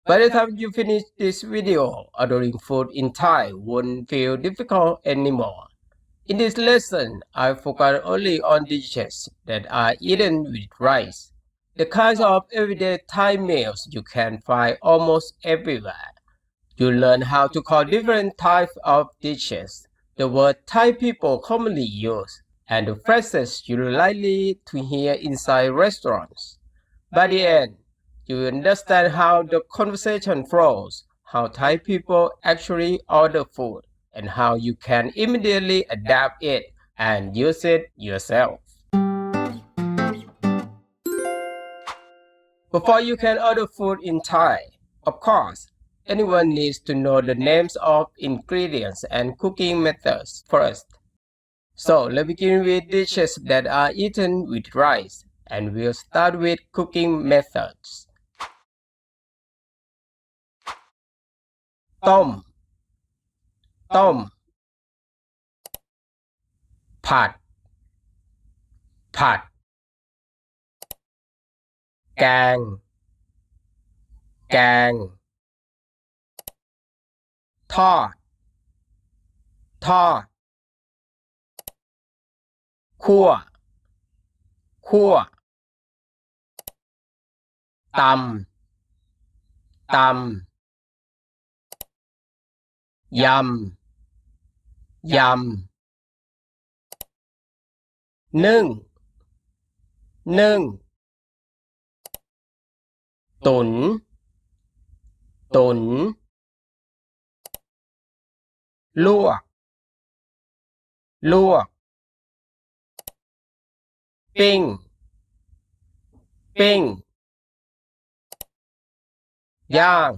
By the time you finish this video, ordering food in Thai won't feel difficult anymore. In this lesson, I focus only on dishes that are eaten with rice, the kinds of everyday Thai meals you can find almost everywhere. You learn how to call different types of dishes, the word Thai people commonly use, and the phrases you likely to hear inside restaurants. By the end, you understand how the conversation flows, how Thai people actually order food, and how you can immediately adapt it and use it yourself. Before you can order food in Thai, of course, anyone needs to know the names of ingredients and cooking methods first. So let's begin with dishes that are eaten with rice, and we'll start with cooking methods. ต้ม ต้ม ผัด ผัด แกง แกง ทอด ทอด คั่ว คั่ว ตำ ตำ ยำ ยำ นึ่ง นึ่ง ตุ๋น ตุ๋น ลวก ลวก ปิ้ง ปิ้ง ย่าง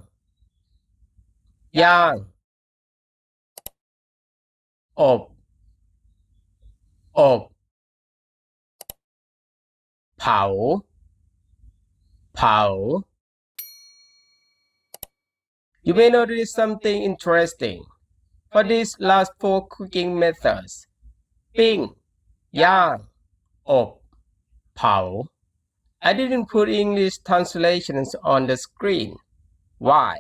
ย่าง อบ อบ เผา เผา You may notice something interesting. For these last four cooking methods, ปิ้ง ย่าง อบ เผา I didn't put English translations on the screen. Why?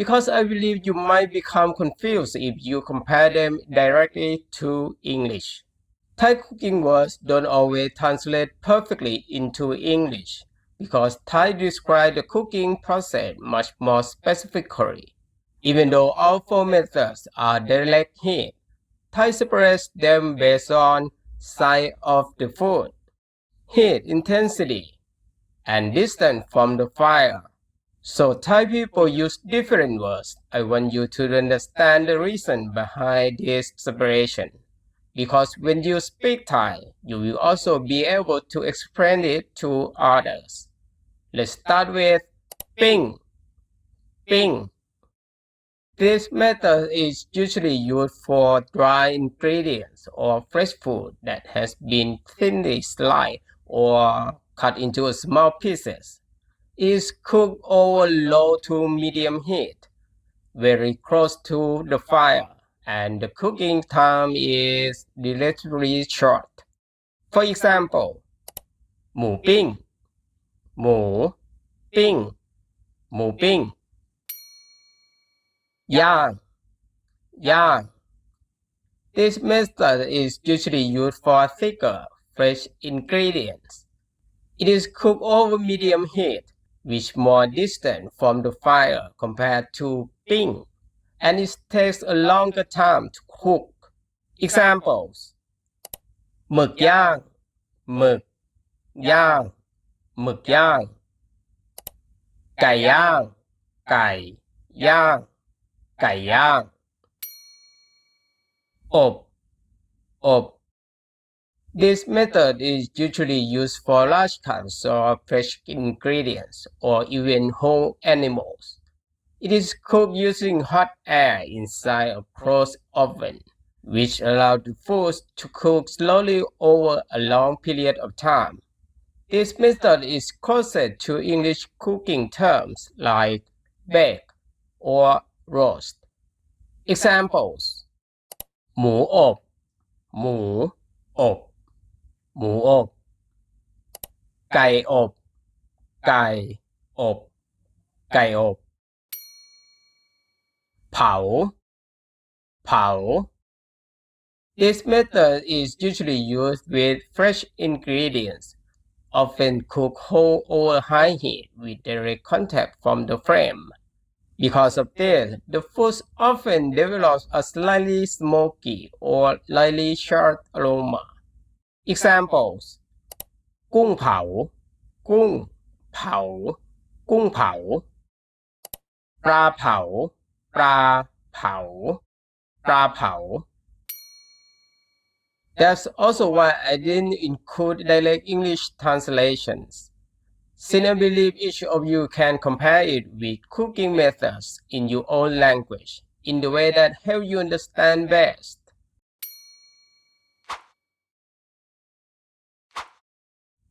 Because I believe you might become confused if you compare them directly to English. Thai cooking words don't always translate perfectly into English because Thai describe the cooking process much more specifically. Even though all four methods are direct heat, Thai separates them based on size of the food, heat intensity, and distance from the fire. So Thai people use different words. I want you to understand the reason behind this separation. Because when you speak Thai, you will also be able to explain it to others. Let's start with Ping. Ping. This method is usually used for dry ingredients or fresh food that has been thinly sliced or cut into small pieces. It is cooked over low to medium heat, very close to the fire, and the cooking time is relatively short. For example, หมูปิ้ง หมู ปิ้ง หมูปิ้ง ย่าง ย่าง This method is usually used for thicker, fresh ingredients. It is cooked over medium heat, which more distant from the fire compared to ping, and it takes a longer time to cook. Examples: หมึกย่าง หมึก ย่าง หมึกย่าง ไก่ย่าง ไก่ ย่าง ไก่ย่าง อบ อบ This method is usually used for large cuts of fresh ingredients or even whole animals. It is cooked using hot air inside a closed oven, which allows the food to cook slowly over a long period of time. This method is closer to English cooking terms like bake or roast. Examples: หมูอบ หมู อบ หมูอบ ไก่อบ ไก่ อบ ไก่อบเผาเผา This method is usually used with fresh ingredients, often cooked whole over high heat with direct contact from the flame. Because of this, the food often develops a slightly smoky or lightly charred aroma. Examples: กุ้งเผากุ้งเผากุ้งเผาปลาเผาปลาเผาปลาเผา That's also why I didn't include direct English translations, since I believe each of you can compare it with cooking methods in your own language in the way that help you understand best.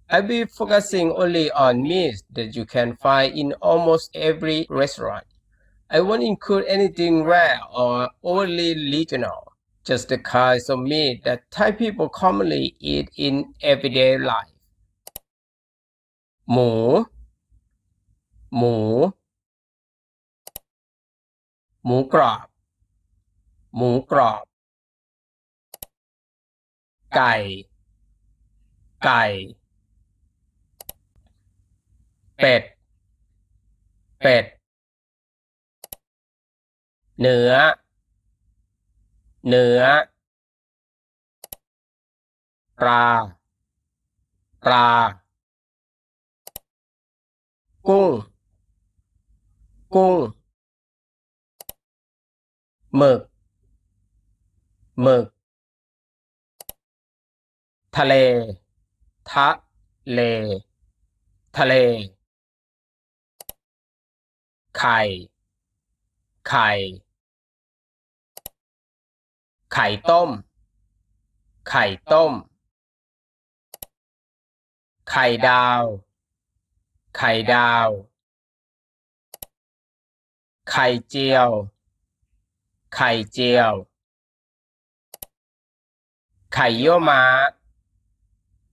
I'll be focusing only on meats that you can find in almost every restaurant. I won't include anything rare or overly regional, just the kinds of meat that Thai people commonly eat in everyday life. หมูหมูหมูกรอบหมูกรอบไก่ไก่เป็ดเป็ดเนื้อเนื้อปลาปลากุ้งกุ้งหมึกหมึกทะเลทะเลทะเลไข่ไข่ไข่ต้มไข่ต้มไข่ดาวไข่ดาวไข่เจียวไข่เจียวไข่เยี่ยวม้า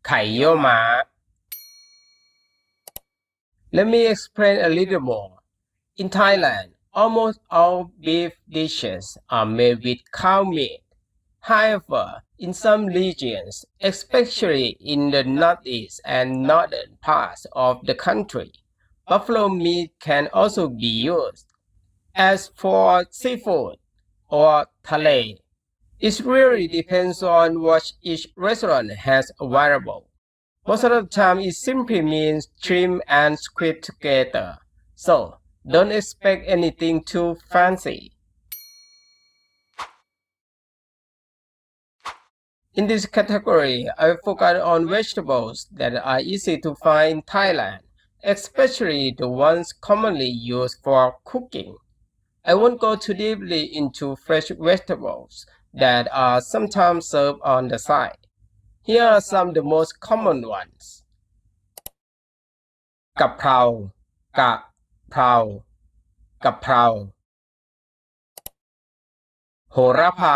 ไข่เยี่ยวม้า Let me explain a little more. In Thailand, almost all beef dishes are made with cow meat. However, in some regions, especially in the northeast and northern parts of the country, buffalo meat can also be used. As for seafood or thale, it really depends on what each restaurant has available. Most of the time it simply means shrimp and squid together, so don't expect anything too fancy. In this category, I focus on vegetables that are easy to find in Thailand, especially the ones commonly used for cooking. I won't go too deeply into fresh vegetables that are sometimes served on the side. Here are some of the most common ones. กะเพรากะเพรากะเพราโหระพา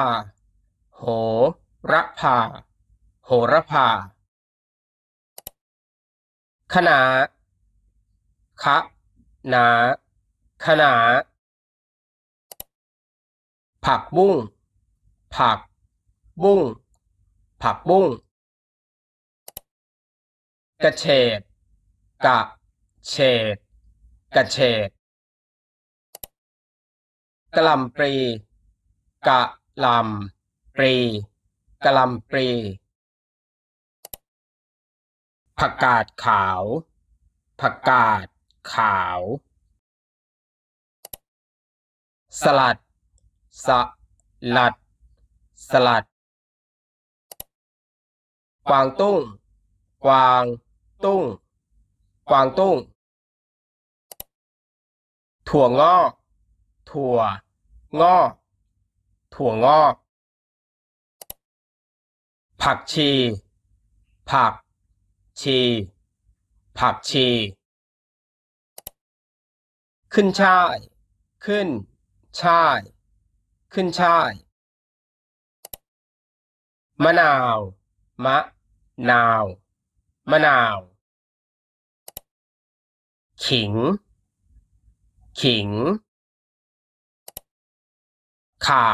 โหระพาโหระพาคะน้าคะน้าคะน้าผักบุ้งผักบุ้งผักบุ้งกระเฉดกะเฉดกระเฉดกะหล่ำปลีกะหล่ำปลีกะหล่ำปลีผักกาดขาวผักกาดขาวสลัดสลัดสลัดกวางตุ้งกวางตุ้งกวางตุ้งถั่วงอกถั่วงอกถั่วงอกผักชีผักชีผักชีขึ้นช่ายขึ้นช่ายขึ้นช่ายมะนาวมะนาวมะนาวขิง ขิงข่า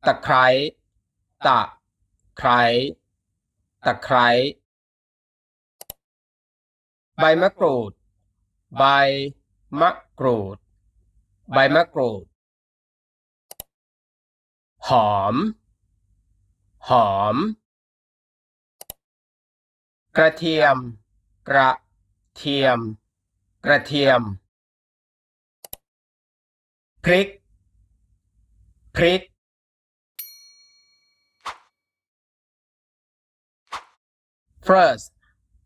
ตะไคร้ตะไคร้ตะไคร้ใบมะกรูดใบมะกรูดใบมะกรูดหอมกระเทียมกระเทียมพริกFirst,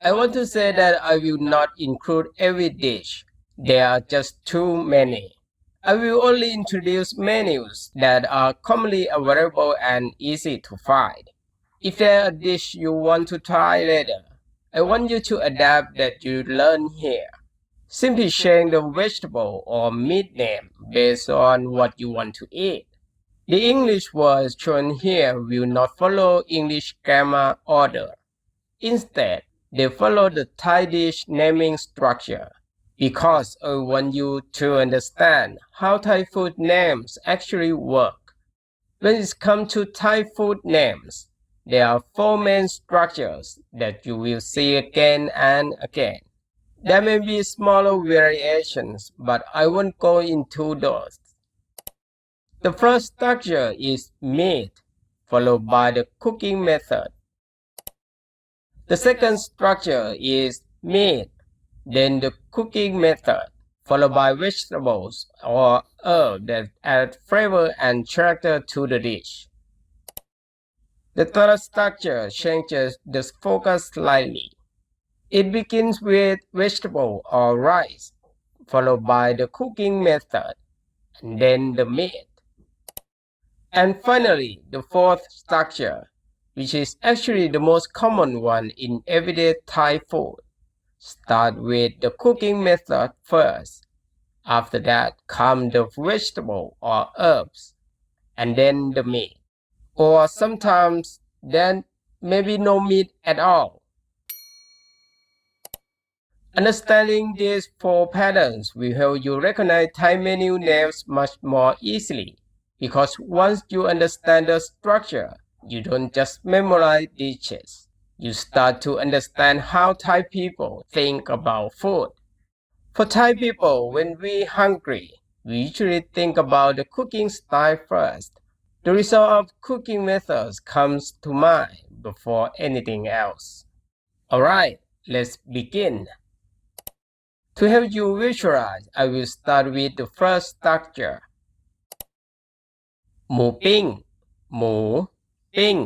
I want to say that I will not include every dish. There are just too many. I will only introduce menus that are commonly available and easy to find. If there are a dish you want to try later, I want you to adapt that you learn here. Simply change the vegetable or meat name based on what you want to eat. The English words shown here will not follow English grammar order. Instead, they follow the Thai dish naming structure because I want you to understand how Thai food names actually work. When it comes to Thai food names, there are four main structures that you will see again and again. There may be smaller variations, but I won't go into those. The first structure is meat, followed by the cooking method. The second structure is meat, then the cooking method, followed by vegetables or herbs that add flavor and character to the dish. The third structure changes the focus slightly. It begins with vegetable or rice, followed by the cooking method, and then the meat. And finally, the fourth structure, which is actually the most common one in everyday Thai food. Start with the cooking method first. After that come the vegetable or herbs, and then the meat. Or sometimes then maybe no meat at all. Understanding these four patterns will help you recognize Thai menu names much more easily. Because once you understand the structure, you don't just memorize dishes. You start to understand how Thai people think about food. For Thai people, when we're hungry, we usually think about the cooking style first. The result of cooking methods comes to mind before anything else. Alright, let's begin. To help you visualize, I will start with the first structure. หมูปิ้ง หมูปิ้ง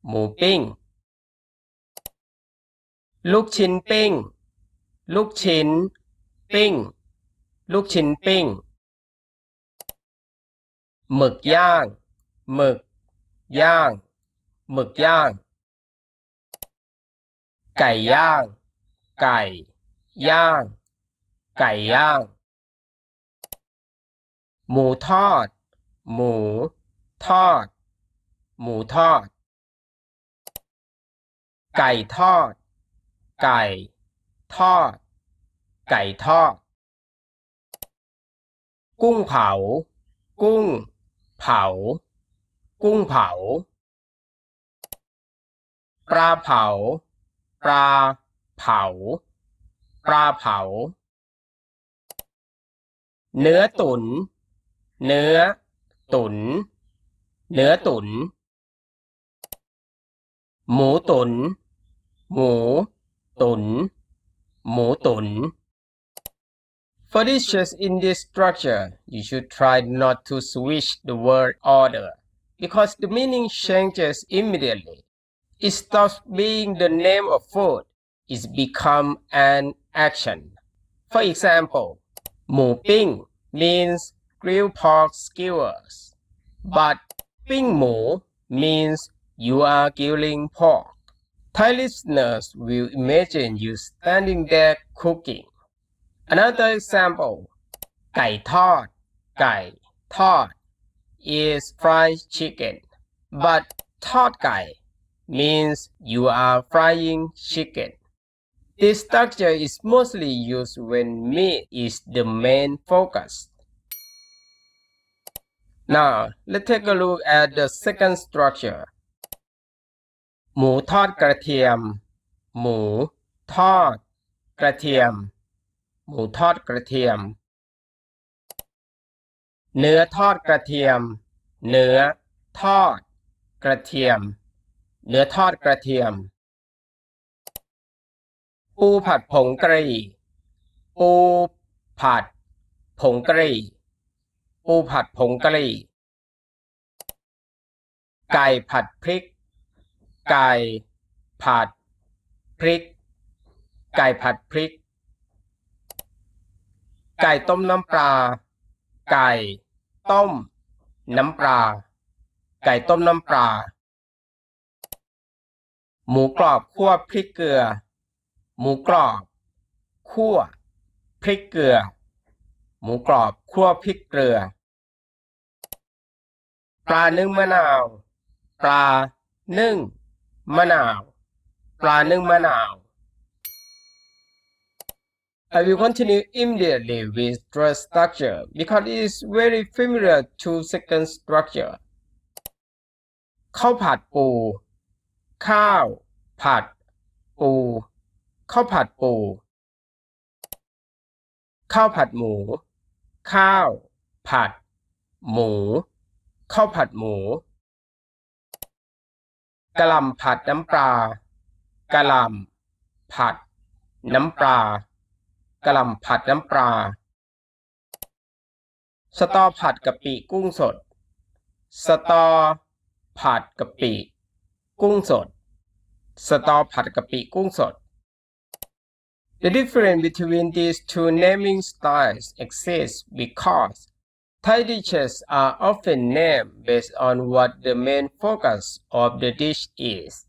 หมูปิ้ง ลูกชิ้นปิ้ง ลูกชิ้นปิ้ง ลูกชิ้นปิ้ง หมึกย่าง หมึกย่าง หมึกย่าง ไก่ย่าง ไก่ย่าง ไก่ย่าง หมูทอด หมูทอด หมูทอด ไก่ทอด ไก่ทอด ไก่ทอด กุ้งเผา กุ้งเผา กุ้งเผา ปลาเผา ปลาเผา ปลาเผา เนื้อตุ๋น เนื้อตุ๋น เนื้อตุ๋น หมูตุ๋น หมูตุ๋น หมูตุ๋น For dishes in this structure, you should try not to switch the word order because the meaning changes immediately. It stops being the name of food. It's become an action. For example, หมูปิ้ง means grilled pork skewers, but ปิ้งหมู means you are grilling pork. Thai listeners will imagine you standing there cooking. Another example, ไก่ทอด ไก่ทอด is fried chicken, but ทอดไก่ means you are frying chicken. This structure is mostly used when meat is the main focus. Now, let's take a look at the second structure. หมูทอดกระเทียม หมูทอดกระเทียม หมูทอดกระเทียม เนื้อทอดกระเทียม เนื้อทอดกระเทียม เนื้อทอดกระเทียม ปูผัดผงกะหรี่ ปูผัดผงกะหรี่ ปูผัดผงกะหรี่ ไก่ผัดพริก ไก่ผัดพริก ไก่ผัดพริก ไก่ต้มน้ำปลา ไก่ต้มน้ำปลา ไก่ต้มน้ำปลา หมูกรอบคั่วพริกเกลือ หมูกรอบคั่วพริกเกลือ หมูกรอบคั่วพริกเกลือ ปลานึ่งมะนาว ปลานึ่งมะนาว ปลานึ่งมะนาว I will continue immediately with the structure because it is very familiar to second structure. ข้าวผัดปู ข้าวผัดปู ข้าวผัดปู ข้าวผัดหมู ข้าวผัดหมู ข้าวผัดหมูกะหล่ำผัดน้ำปลากะหล่ำผัดน้ำปลากะหล่ำผัดน้ำปลาสตอผัดกะปิกุ้งสดสตอผัดกะปิกุ้งสดสตอผัดกะปิกุ้งสด The difference between these two naming styles exists because Thai dishes are often named based on what the main focus of the dish is.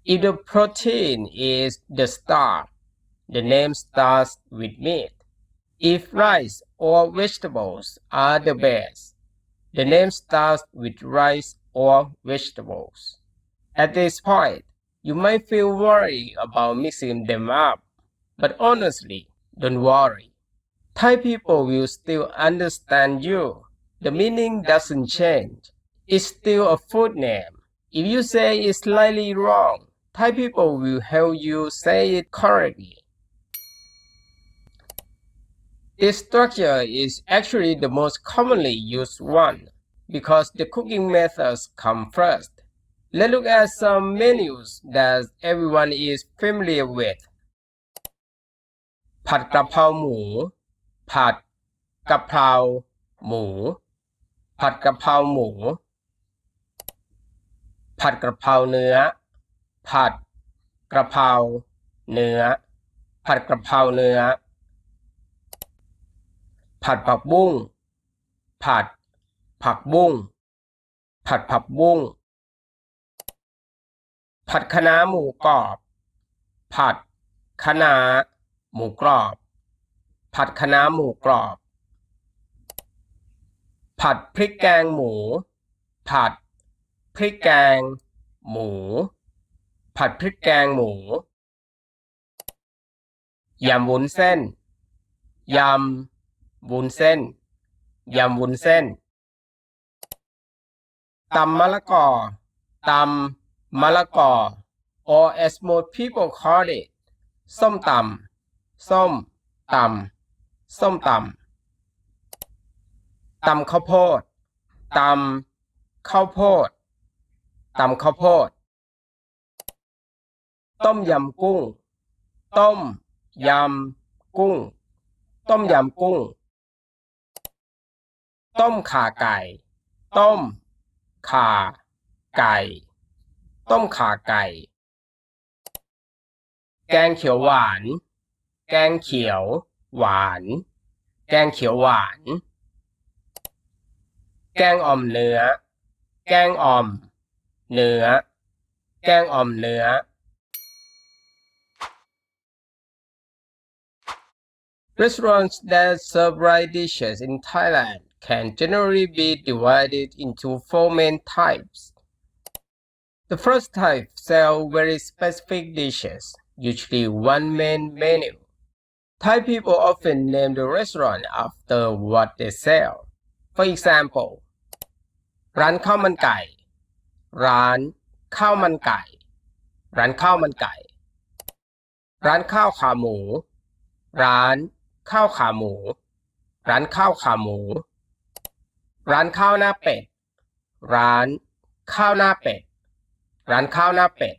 If the protein is the star, the name starts with meat. If rice or vegetables are the base, the name starts with rice or vegetables. At this point, you might feel worried about mixing them up, but honestly, don't worry. Thai people will still understand you. The meaning doesn't change. It's still a food name. If you say it's slightly wrong, Thai people will help you say it correctly. This structure is actually the most commonly used one because the cooking methods come first. Let's look at some menus that everyone is familiar with. ผัดกะเพราหมู ผัดกะเพราหมู ผัดกะเพราหมู ผัดกะเพราเนื้อ ผัดกะเพราเนื้อ ผัดกะเพราเนื้อ ผัดผักบุ้ง ผัดผักบุ้ง ผัดผักบุ้ง ผัดคะน้าหมูกรอบ ผัดคะน้าหมูกรอบ ผัดคะน้าหมูกรอบ ผัดพริกแกงหมู ผัดพริกแกงหมู ผัดพริกแกงหมู ยำวุ้นเส้น ยำวุ้นเส้น ยำวุ้นเส้น ตำมะละกอ ตำมะละกอ or as most people call it ส้มตำ ส้มตำ ส้มตำ ตำข้าวโพด ตำข้าวโพด ตำข้าวโพด ต้มยำกุ้ง ต้มยำกุ้ง ต้มยำกุ้ง ต้มข่าไก่ ต้มข่าไก่ ต้มข่าไก่ แกงเขียวหวาน แกงเขียวหวาน แกงเขียวหวาน แกงอ่อมเนื้อ แกงอ่อมเนื้อ แกงอ่อมเนื้อ Restaurants that serve rice dishes in Thailand can generally be divided into four main types. The first type sell very specific dishes. usually one main menu. Thai people often name the restaurant after what they sell. For example ร้านข้าวมันไก่ร้านข้าวมันไก่ร้านข้าวมันไก่ร้านข้าวขาหมูร้านข้าวขาหมูร้านข้าวขาหมูร้านข้าวหน้าเป็ดร้านข้าวหน้าเป็ดร้านข้าวหน้าเป็ด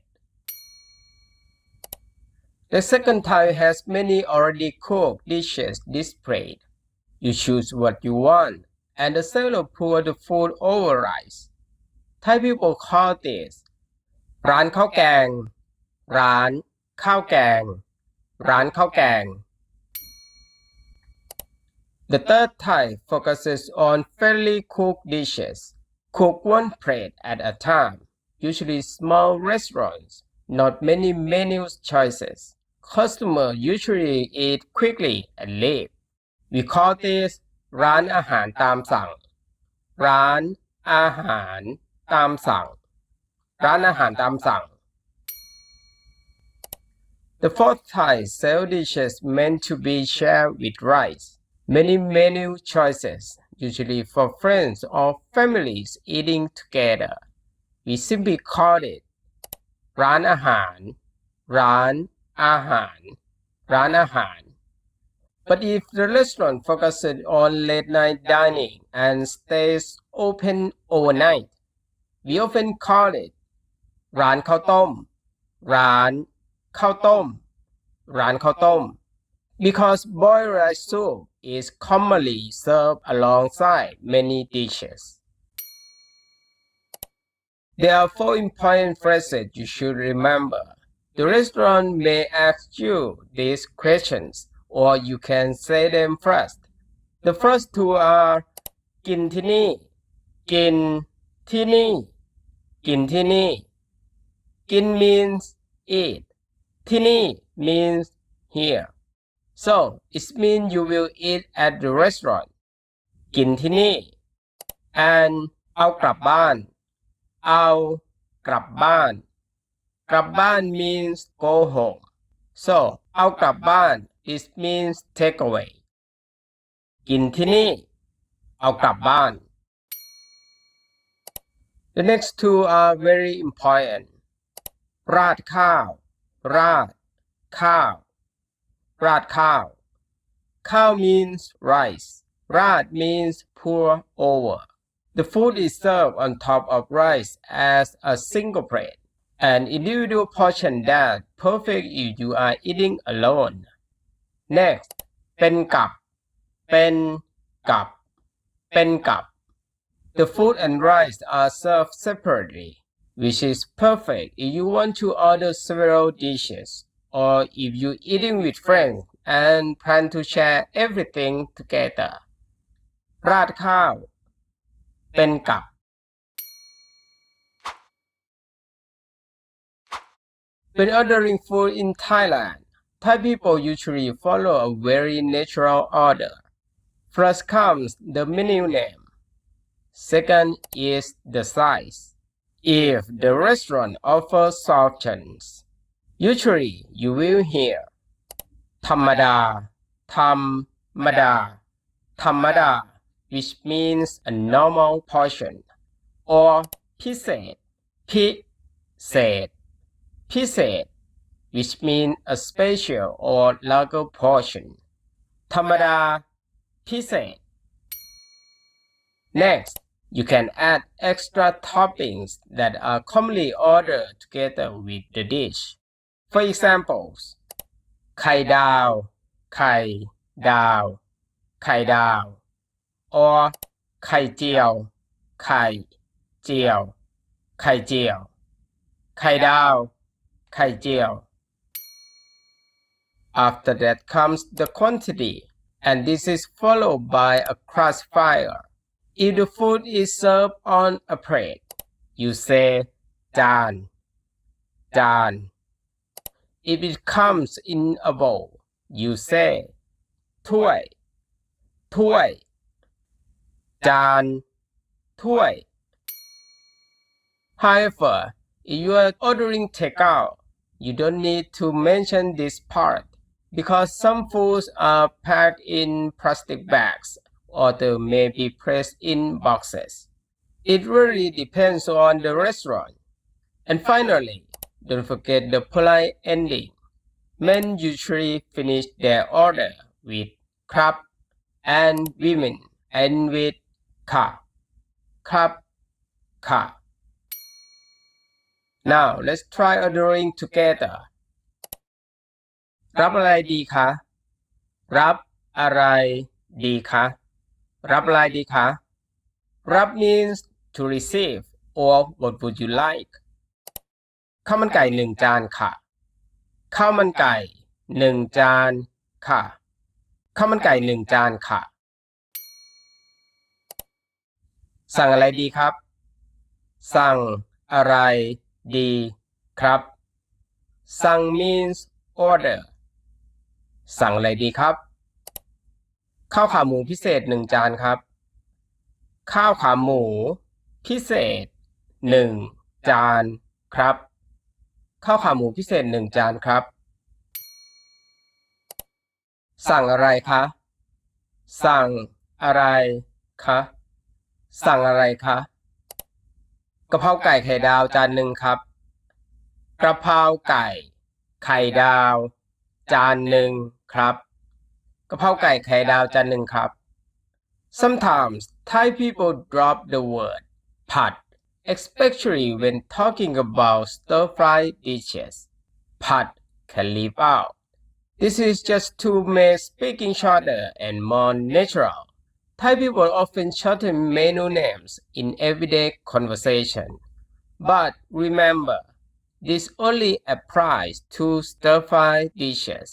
The second tile has many already cooked dishes displayed. You choose what you want, and the seller pour the food over rice. Thai people call this ร้านข้าวแกงร้านข้าวแกงร้านข้าวแกง The third type focuses on fairly cooked dishes. Cook one plate at a time, usually small restaurants, not many menu choices. Customers usually eat quickly and leave. We call this ร้านอาหารตามสั่งร้านอาหารตามสั่งร้านอาหารตามสั่ง The fourth type sell dishes meant to be shared with rice. Many menu choices, usually for friends or families eating together. We simply call it ร้านอาหารร้านอาหารร้านอาหาร But if the restaurant focuses on late night dining and stays open overnight, we often call it ร้านข้าวต้มร้านข้าวต้มร้านข้าวต้ม because boiled rice soup is commonly served alongside many dishes. There are 4 important phrases you should remember. The restaurant may ask you these questions, or you can say them first. The first two are กินที่นี่กินที่นี่กินที่นี่กิน means eat ที่นี่ means here. So it means you will eat at the restaurant กินที่นี่ and เอากลับบ้านเอากลับบ้านกลับบ้าน means go home. So เอากลับบ้าน it means take away กินที่นี่เอากลับบ้าน The next two are very important ราดข้าวราดข้าวราดข้าวข้าว means rice ราด means pour over. The food is served on top of rice as a single plate, an individual portion that perfect if you are eating alone. Next เป็นกับเป็นกับเป็นกับ The food and rice are served separately, which is perfect if you want to order several dishes or if you're eating with friends and plan to share everything together. ราดข้าวเป็นกับ When ordering food in Thailand, Thai people usually follow a very natural order. First comes the menu name. Second is the size. If the restaurant offers options, usually you will hear ธรรมดาธรรมดาธรรมดา which means a normal portion, or พิเศษพิเศษพิเศษ which means a special or larger portion. ธรรมดาพิเศษ Next, you can add extra toppings that are commonly ordered together with the dish. For examples, ไข่ดาวไข่ดาวไข่ดาว or ไข่เจียวไข่เจียวไข่เจียวไข่ดาวไข่เจียว After that comes the quantity, and this is followed by a classifier. If the food is served on a plate, you say จานจาน If it comes in a bowl, you say ถ้วยถ้วยจานถ้วย However, if you are ordering takeout, you don't need to mention this part because some foods are packed in plastic bags or they may be pressed in boxes. It really depends on the restaurant. And finally, don't forget the polite ending. Men usually finish their order with ครับ and women end with ค่ะ ครับ ค่ะ Now let's try ordering together. รับอะไรดีคะ รับอะไรดีคะ รับอะไรดีคะ รับ means to receive or what would you like ข้าวมันไก่หนึ่งจานค่ะ ข้าวมันไก่หนึ่งจานค่ะ ข้าวมันไก่หนึ่งจานค่ะ สั่งอะไรดีครับ สั่งอะไรดีครับ สั่ง means order สั่งอะไรดีครับ ข้าวขาหมูพิเศษหนึ่งจานครับ ข้าวขาหมูพิเศษหนึ่งจานครับ ข้าวขาหมูพิเศษหนึ่งจานครับ สั่งอะไรคะ สั่งอะไรคะ สั่งอะไรคะกะเพราไก่ไข่ดาวจานหนึ่งครับกะเพราไก่ไข่ดาวจานหนึ่งครับกะเพราไก่ไข่ดาวจานหนึ่งครับ Sometimes Thai people drop the word ผัด especially when talking about stir-fried dishes ผัด can leave out. This is just to make speaking shorter and more natural. Thai people often shorten menu names in everyday conversation. But remember, this only applies to stir-fry dishes.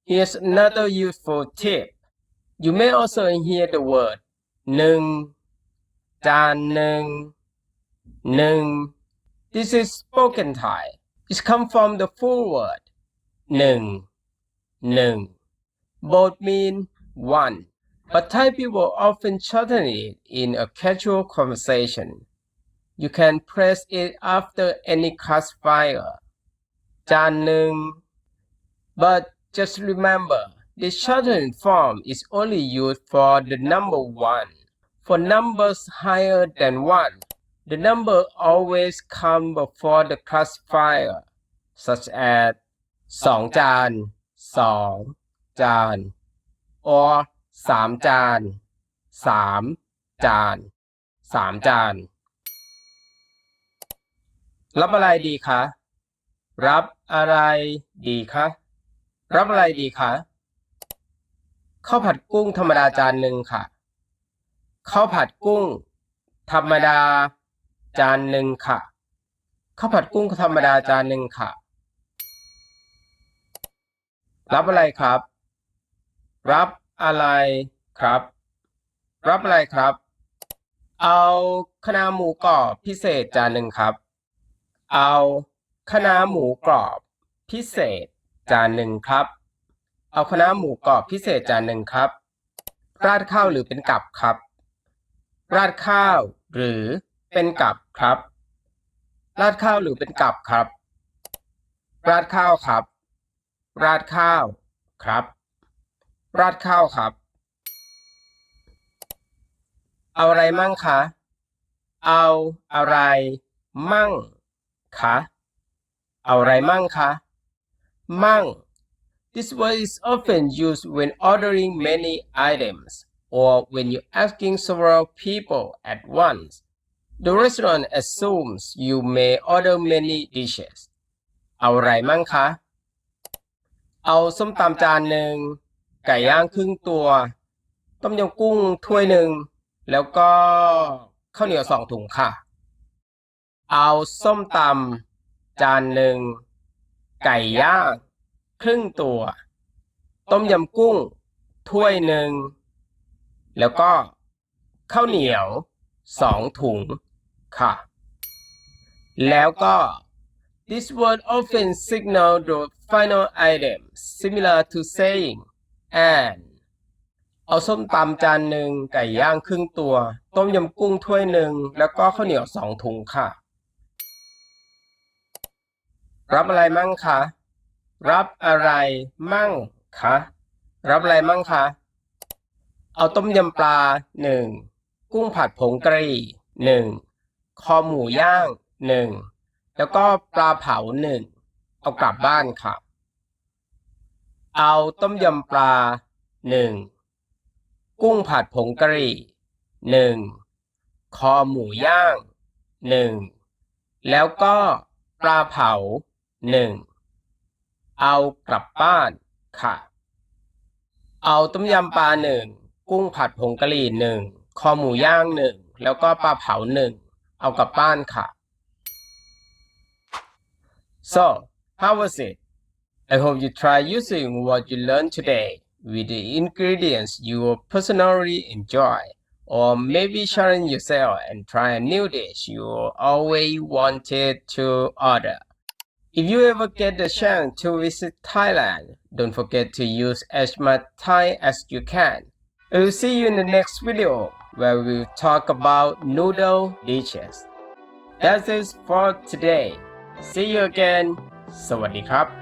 Here's another useful tip. You may also hear the word หนึ่งจานหนึ่ง This is spoken Thai. It comes from the full word หนึ่ง Both mean one, but Thai people often shorten it in a casual conversation. You can press it after any classifier จานหนึ่ง but just remember this shortened form is only used for the number one. For numbers higher than one, the number always comes before the classifier, such as สองจานสองจาน or สามจานสามจานสามจาน รับอะไรดีคะ รับอะไรดีคะ รับอะไรดีคะข้าวผัดกุ้งธรรมดาจานหนึ่งค่ะข้าวผัดกุ้งธรรมดาจานหนึ่งค่ะข้าวผัดกุ้งธรรมดาจานหนึ่งค่ะรับอะไรครับ รับอะไรครับ รับอะไรครับ เอาคะน้าหมูกรอบพิเศษจานหนึ่งครับ เอาคะน้าหมูกรอบพิเศษจานหนึ่งครับ เอาคะน้าหมูกรอบพิเศษจานหนึ่งครับ ราดข้าวหรือเป็นกับครับ ราดข้าวหรือเป็นกับครับ ราดข้าวหรือเป็นกับครับ ราดข้าวครับ ราดข้าวครับ ราดข้าวครับ เอาอะไรมั่งคะ เอาอะไรมั่งคะเอาอะไรมั่งคะ มั่ง This word is often used when ordering many items or when you're asking several people at once. The restaurant assumes you may order many dishes. เอาอะไรมั่งคะ เอาส้มตำจานหนึ่งไก่ย่างครึ่งตัวต้มยำกุ้งถ้วยหนึ่งแล้วก็ข้าวเหนียว2 ถุงค่ะเอาส้มตำจานหนึ่งไก่ย่างครึ่งตัวต้มยำกุ้งถ้วยหนึ่งแล้วก็ข้าวเหนียว2 ถุงค่ะแล้วก็ This word often signals the final item similar to saying and เอาส้มตำจานหนึ่งไก่ย่างครึ่งตัวต้มยำกุ้งถ้วยหนึ่งแล้วก็ข้าวเหนียว2 ถุงค่ะ รับอะไรมั่งคะรับอะไรมั่งคะรับอะไรมั่งคะเอาต้มยำปลา1กุ้งผัดผงกะหรี่1คอหมูย่าง1แล้วก็ปลาเผา1เอากลับบ้านค่ะเอาต้มยำปลา1กุ้งผัดผงกะหรี่1คอหมูย่าง1แล้วก็ปลาเผา1เอากลับบ้านค่ะเอาต้มยำปลากุ้งผัดผงกะหรี่คอหมูย่างแล้วก็ปลาเผาเอากลับบ้านค่ะ So how was it? I hope you try using what you learned today with the ingredients you personally enjoy, or maybe challenge yourself and try a new dish you always wanted to order. If you ever get the chance to visit Thailand, don't forget to use as much Thai as you can. I will see you in the next video where we will talk about noodle dishes. That's it for today. See you again. สวัสดีครับ